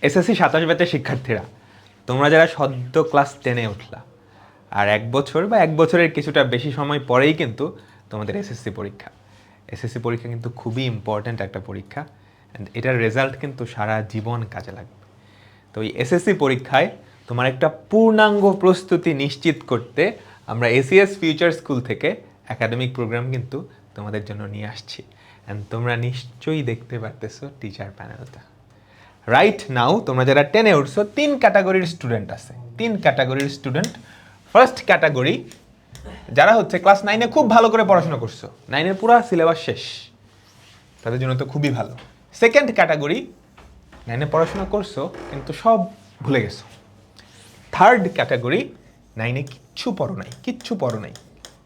SSC 27 ব্যাচের শিক্ষার্থীরা, তোমরা যারা সদ্য ক্লাস 10-এ উঠলা, আর 1 বছর বা 1 বছরের কিছুটা বেশি সময় পরেই কিন্তু তোমাদের এসএসসি পরীক্ষা। এসএসসি পরীক্ষা কিন্তু খুবই ইম্পর্ট্যান্ট একটা পরীক্ষা, অ্যান্ড এটার রেজাল্ট কিন্তু সারা জীবন কাজে লাগবে। তো এই এসএসসি পরীক্ষায় তোমার একটা পূর্ণাঙ্গ প্রস্তুতি নিশ্চিত করতে আমরা এসিএস ফিউচার স্কুল থেকে একাডেমিক প্রোগ্রাম কিন্তু তোমাদের জন্য নিয়ে আসছি। অ্যান্ড তোমরা নিশ্চয়ই দেখতে পারতেছো টিচার প্যানেলটা। রাইট নাও তোমরা যারা 10-এ উঠছো, 3 ক্যাটাগরির স্টুডেন্ট আছে। 3 ক্যাটাগরির স্টুডেন্ট। ফার্স্ট ক্যাটাগরি যারা হচ্ছে ক্লাস 9-এ খুব ভালো করে পড়াশোনা করছো, 9-এর পুরো সিলেবাস শেষ, তাদের জন্য তো খুবই ভালো। সেকেন্ড ক্যাটাগরি 9-এ পড়াশোনা করছো কিন্তু সব ভুলে গেছো। থার্ড ক্যাটাগরি 9-এ কিচ্ছু পড়ো নাই,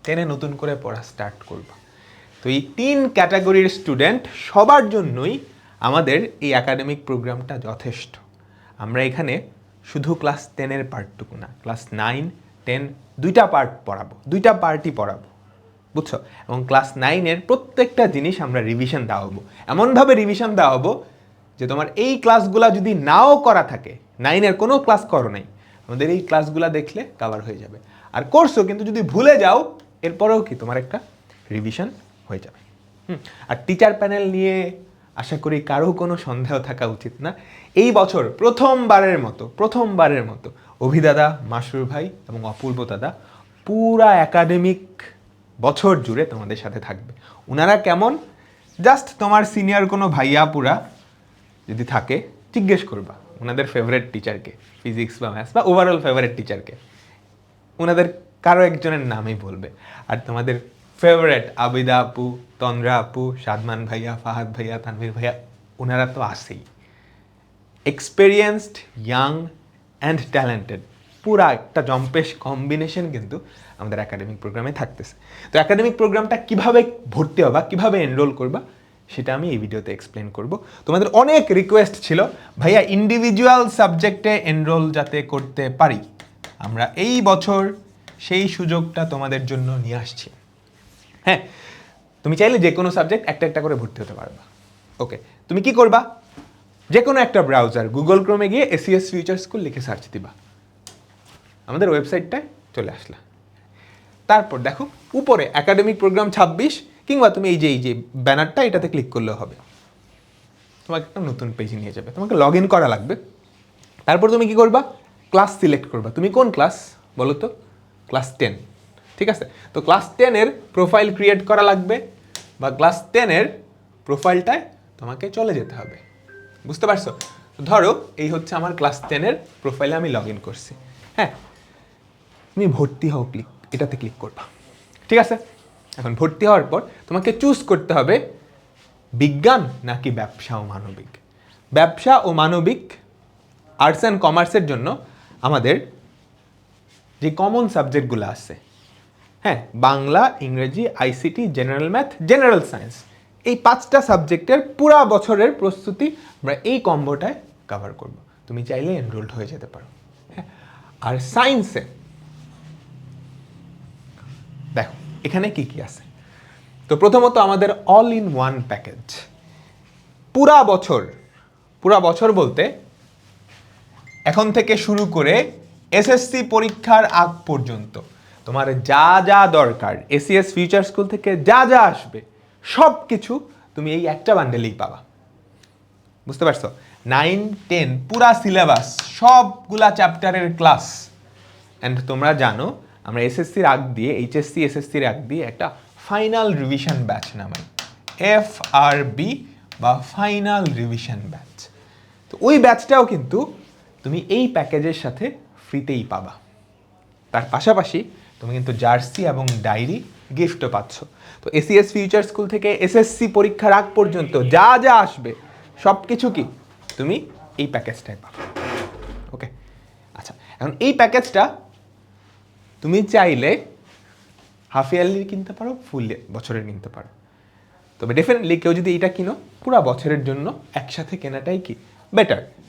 10-এ নতুন করে পড়া স্টার্ট করবা। তো এই 3 ক্যাটাগরির স্টুডেন্ট সবার জন্যই আমাদের এই একাডেমিক প্রোগ্রামটা যথেষ্ট। আমরা এখানে শুধু ক্লাস 10-এর পার্টটুকু না, ক্লাস 9, 10 দুইটা পার্টই পড়াবো, বুঝছো? এবং ক্লাস 9-এর প্রত্যেকটা জিনিস আমরা রিভিশন দেওয়াবো, এমনভাবে রিভিশন দেওয়াবো যে তোমার এই ক্লাসগুলা যদি নাও করা থাকে, 9-এর কোনো ক্লাস করো নাই, আমাদের এই ক্লাসগুলা দেখলে কভার হয়ে যাবে। আর করছো কিন্তু যদি ভুলে যাও, এরপরেও কি তোমার একটা রিভিশন হয়ে যাবে। আর টিচার প্যানেল নিয়ে আশা করি কারো কোনো সন্দেহ থাকা উচিত না। এই বছর প্রথমবারের মতো অভিদাদা, মাসুর ভাই এবং অপূর্ব দাদা পুরা একাডেমিক বছর জুড়ে তোমাদের সাথে থাকবে। ওনারা কেমন, জাস্ট তোমার সিনিয়র কোনো ভাইয়াপুরা যদি থাকে জিজ্ঞেস করবা ওনাদের ফেভারিট টিচারকে, ফিজিক্স বা ম্যাথস বা ওভারঅল ফেভারিট টিচারকে, ওনাদের কারো একজনের নামই বলবে। আর তোমাদের ফেভারিট আবিদা আপু, তন্দ্রা আপু, সাদমান ভাইয়া, ফাহাদ ভাইয়া, তানভীর ভাইয়া, ওনারা তো আছেই। এক্সপেরিয়েন্সড, ইয়াং অ্যান্ড ট্যালেন্টেড পুরা একটা জম্পেশ কম্বিনেশন কিন্তু আমাদের একাডেমিক প্রোগ্রামে থাকতেছে। তো একাডেমিক প্রোগ্রামটা কিভাবে ভর্তি হবা, কিভাবে এনরোল করবা, সেটা আমি এই ভিডিওতে এক্সপ্লেন করব। তোমাদের অনেক রিকোয়েস্ট ছিল, ভাইয়া ইন্ডিভিজুয়াল সাবজেক্টে এনরোল যাতে করতে পারি, আমরা এই বছর সেই সুযোগটা তোমাদের জন্য নিয়ে আসছি। হ্যাঁ, তুমি চাইলে যে কোনো সাবজেক্ট একটা একটা করে ভর্তি হতে পারবা। ওকে, তুমি কি করবা, যে কোনো একটা ব্রাউজার গুগল ক্রোমে গিয়ে এসিএস ফিউচার স্কুল লিখে সার্চ দিবা, আমাদের ওয়েবসাইটটায় চলে আসলা। তারপর দেখো উপরে একাডেমিক প্রোগ্রাম 26, কিংবা তুমি এই যে ব্যানারটা, এটাতে ক্লিক করলেও হবে, তোমাকে একটা নতুন পেজে নিয়ে যাবে। তোমাকে লগ ইন করা লাগবে। তারপর তুমি কি করবা, ক্লাস সিলেক্ট করবা। তুমি কোন ক্লাস বলো তো? ক্লাস 10, ঠিক আছে? তো ক্লাস 10-এর প্রোফাইল ক্রিয়েট করা লাগবে, বা ক্লাস 10-এর প্রোফাইলটায় তোমাকে চলে যেতে হবে, বুঝতে পারছো? ধরো এই হচ্ছে আমার ক্লাস 10-এর প্রোফাইলে আমি লগ ইন করছি। হ্যাঁ, তুমি ভর্তি হও এটাতে ক্লিক করবা, ঠিক আছে? এখন ভর্তি হওয়ার পর তোমাকে চুজ করতে হবে বিজ্ঞান নাকি ব্যবসা ও মানবিক। ব্যবসা ও মানবিক, আর্টস অ্যান্ড কমার্সের জন্য আমাদের যে কমন সাবজেক্টগুলো আছে, হ্যাঁ, বাংলা, ইংরেজি, ICT, general math, general science, এই 5টা সাবজেক্টের পুরা বছরের প্রস্তুতি আমরা এই কম্বোটায় কভার করব। তুমি চাইলে এনরোলড হয়ে যেতে পারো। হ্যাঁ, আর সায়েন্সে দেখো এখানে কি কি আছে। তো প্রথমত আমাদের অল ইন ওয়ান প্যাকেজ, পুরা বছর বলতে এখন থেকে শুরু করে এসএসসি পরীক্ষার আগ পর্যন্ত তোমার যা যা দরকার, এসিএস ফিউচার স্কুল থেকে যা যা আসবে সব কিছু তুমি এই একটা বান্ডেলেই পাবা, বুঝতে পারছো? 9, 10 পুরা সিলেবাস, সবগুলা চ্যাপ্টারের ক্লাস। অ্যান্ড তোমরা জানো আমরা এসএসসির আগ দিয়ে, এইচএসসি এসএসসির আগ দিয়ে একটা ফাইনাল রিভিশন ব্যাচ নামাই, FRB বা ফাইনাল রিভিশন ব্যাচ। তো ওই ব্যাচটাও কিন্তু তুমি এই প্যাকেজের সাথে ফ্রিতেই পাবা। তার পাশাপাশি তুমি কিন্তু জার্সি এবং ডায়েরি গিফটও পাচ্ছ। তো এসিএস ফিউচার স্কুল থেকে এসএসসি পরীক্ষার আগ পর্যন্ত যা যা আসবে সব কিছু কি তুমি এই প্যাকেজটায় পাবে। ওকে, আচ্ছা, এখন এই প্যাকেজটা তুমি চাইলে হাফ ইয়ারলি কিনতে পারো, ফুল বছরের কিনতে পারো। তবে ডেফিনেটলি কেউ যদি এটা কিনো পুরো বছরের জন্য একসাথে কেনাটাই কি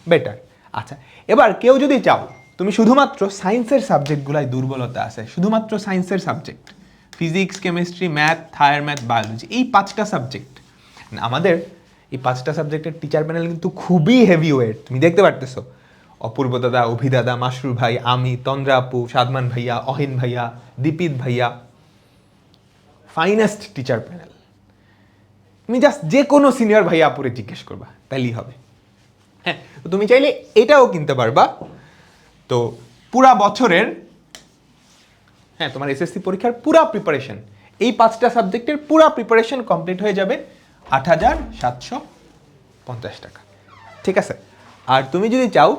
বেটার। আচ্ছা, এবার কেউ যদি চাও তুমি শুধুমাত্র সায়েন্সের সাবজেক্টগুলাই দুর্বলতা আছে, শুধুমাত্র সায়েন্সের subject, physics, chemistry, math, higher math, biology, এই 5টা সাবজেক্ট, আমাদের এই 5টা সাবজেক্টের টিচার প্যানেল কিন্তু খুবই হেভি ওয়েট, তুমি দেখতে পারতেছো। অপূর্ব দাদা, অভি দাদা, মাসরুর ভাই, আমি, তন্দ্রা আপু, সাদমান ভাইয়া, অহিন ভাইয়া, দীপিত ভাইয়া, ফাইনেস্ট টিচার প্যানেল। তুমি জাস্ট যে কোনো সিনিয়র ভাইয়া আপুরে জিজ্ঞেস করবা, তাইলেই হবে। হ্যাঁ, তো তুমি চাইলে এটাও কিনতে পারবা। তো পুরা বছরের, হ্যাঁ, তোমার এসএসসি পরীক্ষার পুরা প্রিপারেশন, এই 5টা সাবজেক্টের পুরা প্রিপারেশন কমপ্লিট হয়ে যাবে 8,750 টাকা, ঠিক আছে। আর তুমি যদি চাও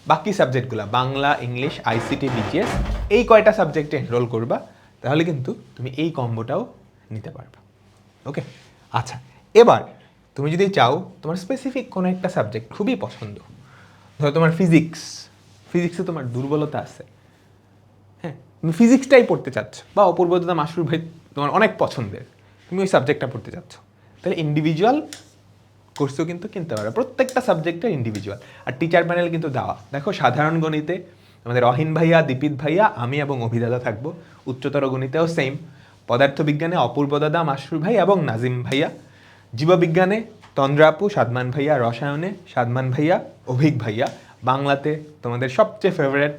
বাকি সাবজেক্টগুলো, বাংলা, ইংলিশ, আইসিটি, বিজিএস, এই কয়টা সাবজেক্টে এনরোল করবা, তাহলে কিন্তু তুমি এই কম্বোটাও নিতে পারবা। ওকে, আচ্ছা, এবার তুমি যদি চাও তোমার স্পেসিফিক কোনো একটা সাবজেক্ট খুবই পছন্দ, ধরো তোমার ফিজিক্সে তোমার দুর্বলতা আছে, হ্যাঁ, তুমি ফিজিক্সটাই পড়তে চাচ্ছ, বা অপূর্ব দাদা, মাসরুর ভাই তোমার অনেক পছন্দের, তুমি ওই সাবজেক্টটা পড়তে চাচ্ছ, তাহলে ইন্ডিভিজুয়াল কোর্সও কিন্তু কিনতে পারো, প্রত্যেকটা সাবজেক্টের ইন্ডিভিজুয়াল। আর টিচার প্যানেল কিন্তু দেওয়া, দেখো সাধারণ গণিতে আমাদের অহিন ভাইয়া, দীপিত ভাইয়া, আমি এবং অভিদাদা থাকবো। উচ্চতর গণিতেও সেম, পদার্থবিজ্ঞানে অপূর্ব দাদা, মাসরুর ভাই এবং নাজিম ভাইয়া, জীববিজ্ঞানে তন্দ্রা আপু, সাদমান ভাইয়া, রসায়নে সাদমান ভাইয়া, অভিক ভাইয়া, বাংলাতে তোমাদের সবচেয়ে ফেভারেট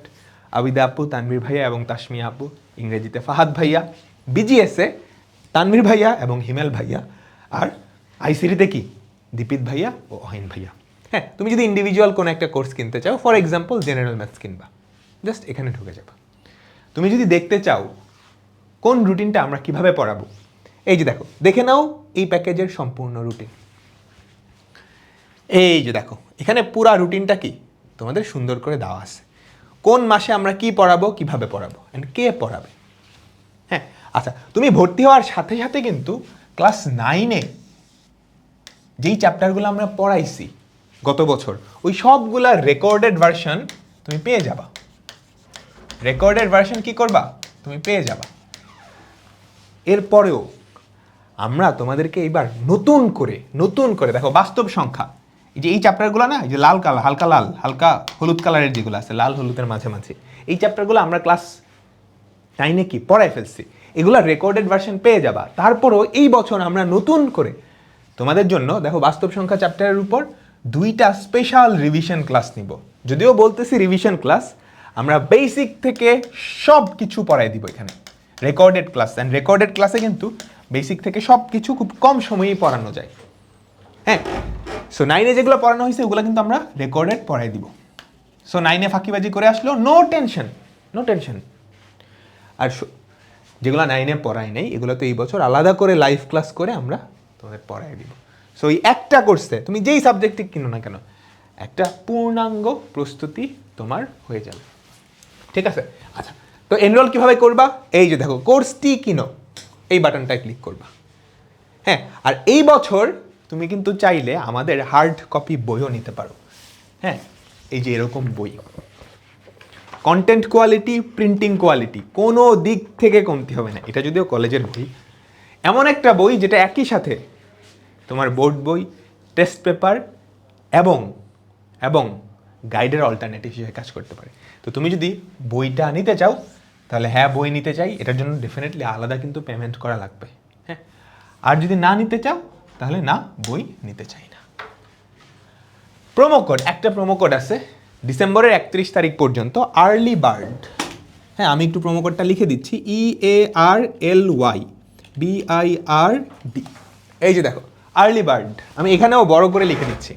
আবিদা আপু, তানভীর ভাইয়া এবং তাসমিয়া আপু, ইংরেজিতে ফাহাদ ভাইয়া, বিজিএসে তানভীর ভাইয়া এবং হিমেল ভাইয়া, আর আইসিটিতে কি দীপিত ভাইয়া ও অহিন ভাইয়া। হ্যাঁ, তুমি যদি ইন্ডিভিজুয়াল কোনো একটা কোর্স কিনতে চাও, ফর এক্সাম্পল জেনারেল ম্যাথস কিনবা, জাস্ট এখানে ঢুকে যাবা। তুমি যদি দেখতে চাও কোন রুটিনটা আমরা কিভাবে পড়াবো, এই যে দেখো, দেখে নাও এই প্যাকেজের সম্পূর্ণ রুটিন। এই যে দেখো, এখানে পুরা রুটিনটা কি তোমাদের সুন্দর করে দেওয়া আছে, কোন মাসে আমরা কি পড়াবো, কিভাবে পড়াবো, অ্যান্ড কে পড়াবে। হ্যাঁ, আচ্ছা, তুমি ভর্তি হওয়ার সাথে সাথে কিন্তু ক্লাস 9-এ যেই চ্যাপ্টারগুলো আমরা পড়াইছি গত বছর, ওই সবগুলা রেকর্ডেড ভার্সন তুমি পেয়ে যাবা। রেকর্ডেড ভার্সন কি করবা, তুমি পেয়ে যাবা। এরপরেও আমরা তোমাদেরকে এইবার নতুন করে দেখো, বাস্তব সংখ্যা, এই যে এই চ্যাপ্টারগুলো না, এই যে লাল কালার, হালকা লাল, হালকা হলুদ কালারের যেগুলো আছে, লাল হলুদের মাঝে এই চ্যাপ্টারগুলো আমরা ক্লাস 9-এ কি পড়াই ফেলছি, এগুলো রেকর্ডেড ভার্সন পেয়ে যাবা। তারপরও এই বছর আমরা নতুন করে তোমাদের জন্য দেখো বাস্তব সংখ্যা চ্যাপ্টারের উপর 2টা স্পেশাল রিভিশন ক্লাস নিব। যদিও বলতেছি রিভিশন ক্লাস, আমরা বেসিক থেকে সব কিছু পড়াই দিব এখানে, রেকর্ডেড ক্লাস। অ্যান্ড রেকর্ডেড ক্লাসে কিন্তু বেসিক থেকে সব কিছু খুব কম সময়েই পড়ানো যায়। হ্যাঁ, সো 9-এ যেগুলো পড়ানো হয়েছে ওগুলো কিন্তু আমরা রেকর্ডেড পড়াই দিব। সো 9-এ ফাঁকিবাজি করে আসলো, নো টেনশন। আর যেগুলো 9-এ পড়াই নেই, এগুলো তো এই বছর আলাদা করে লাইভ ক্লাস করে আমরা তোমাদের পড়াই দিব। সো এই একটা কোর্সে তুমি যেই সাবজেক্টে কিনো না কেন, একটা পূর্ণাঙ্গ প্রস্তুতি তোমার হয়ে যাবে, ঠিক আছে। আচ্ছা, তো এনরোল কিভাবে করবা, এই যে দেখো, কোর্সটি কিনো, এই বাটনটায় ক্লিক করবা। হ্যাঁ, আর এই বছর তুমি কিন্তু চাইলে আমাদের হার্ড কপি বইও নিতে পারো। হ্যাঁ, এই যে এরকম বই, কন্টেন্ট কোয়ালিটি, প্রিন্টিং কোয়ালিটি কোনো দিক থেকে কমতি হবে না। এটা যদিও কলেজের বই, এমন একটা বই যেটা একই সাথে তোমার বোর্ড বই, টেস্ট পেপার এবং গাইডের অল্টারনেটিভ হিসেবে কাজ করতে পারে। তো তুমি যদি বইটা নিতে চাও, তাহলে হ্যাঁ বই নিতে চাই, এটার জন্য ডেফিনেটলি আলাদা কিন্তু পেমেন্ট করা লাগবে। হ্যাঁ, আর যদি না নিতে চাও, তাহলে না, বই নিতে চাই না। একটা প্রোমো কোড আছে ডিসেম্বরের 31 তারিখ পর্যন্ত, আর্লি বার্ড। হ্যাঁ, আমি একটু প্রোমো কোডটা লিখে দিচ্ছি, EARLYBIRD। এই যে দেখো, আর্লি বার্ড, আমি এখানেও বড় করে লিখে দিচ্ছি,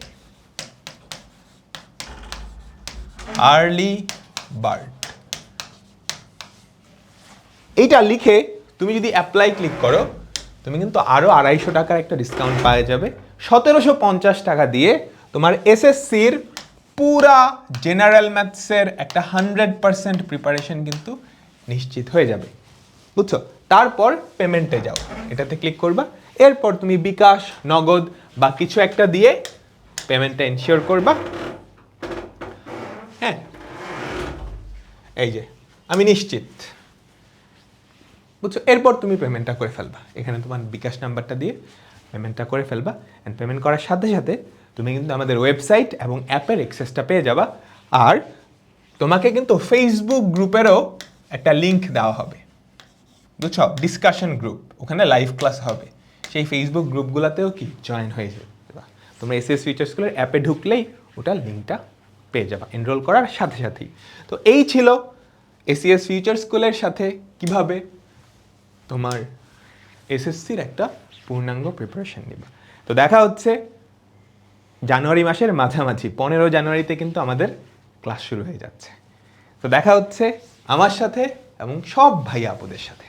আর্লি বার্ড। এইটা লিখে তুমি যদি অ্যাপ্লাই ক্লিক করো, তুমি কিন্তু আরও 250 টাকার একটা ডিসকাউন্ট পাওয়া যাবে। 1750 টাকা দিয়ে তোমার এসএসসির পুরা জেনারেল ম্যাথসের একটা 100% প্রিপারেশন কিন্তু নিশ্চিত হয়ে যাবে, বুঝছো। তারপর পেমেন্টে যাও, এটাতে ক্লিক করবা, এরপর তুমি বিকাশ, নগদ বা কিছু একটা দিয়ে পেমেন্টটা এনশিওর করবা। হ্যাঁ, এই যে আমি নিশ্চিত, বুঝছো। এরপর তুমি পেমেন্টটা করে ফেলবা, এখানে তোমার বিকাশ নাম্বারটা দিয়ে পেমেন্টটা করে ফেলবা। অ্যান্ড পেমেন্ট করার সাথে সাথে তুমি কিন্তু আমাদের ওয়েবসাইট এবং অ্যাপের অ্যাক্সেসটা পেয়ে যাবা। আর তোমাকে কিন্তু ফেসবুক গ্রুপেরও একটা লিঙ্ক দেওয়া হবে, বুঝছো, ডিসকাশন গ্রুপ, ওখানে লাইভ ক্লাস হবে, সেই ফেসবুক গ্রুপগুলোতেও কি জয়েন হয়ে যাবে। তোমরা এসএস ফিউচার স্কুলের অ্যাপে ঢুকলেই ওটার লিঙ্কটা পেয়ে যাবা এনরোল করার সাথে সাথেই। তো এই ছিল এসিএস ফিউচার স্কুলের সাথে কিভাবে তোমার এসএসসির একটা পূর্ণাঙ্গ প্রিপারেশন নিবা। তো দেখা হচ্ছে জানুয়ারি মাসের মাঝামাঝি, 15 জানুয়ারিতে কিন্তু আমাদের ক্লাস শুরু হয়ে যাচ্ছে। তো দেখা হচ্ছে আমার সাথে এবং সব ভাই আপুদের সাথে।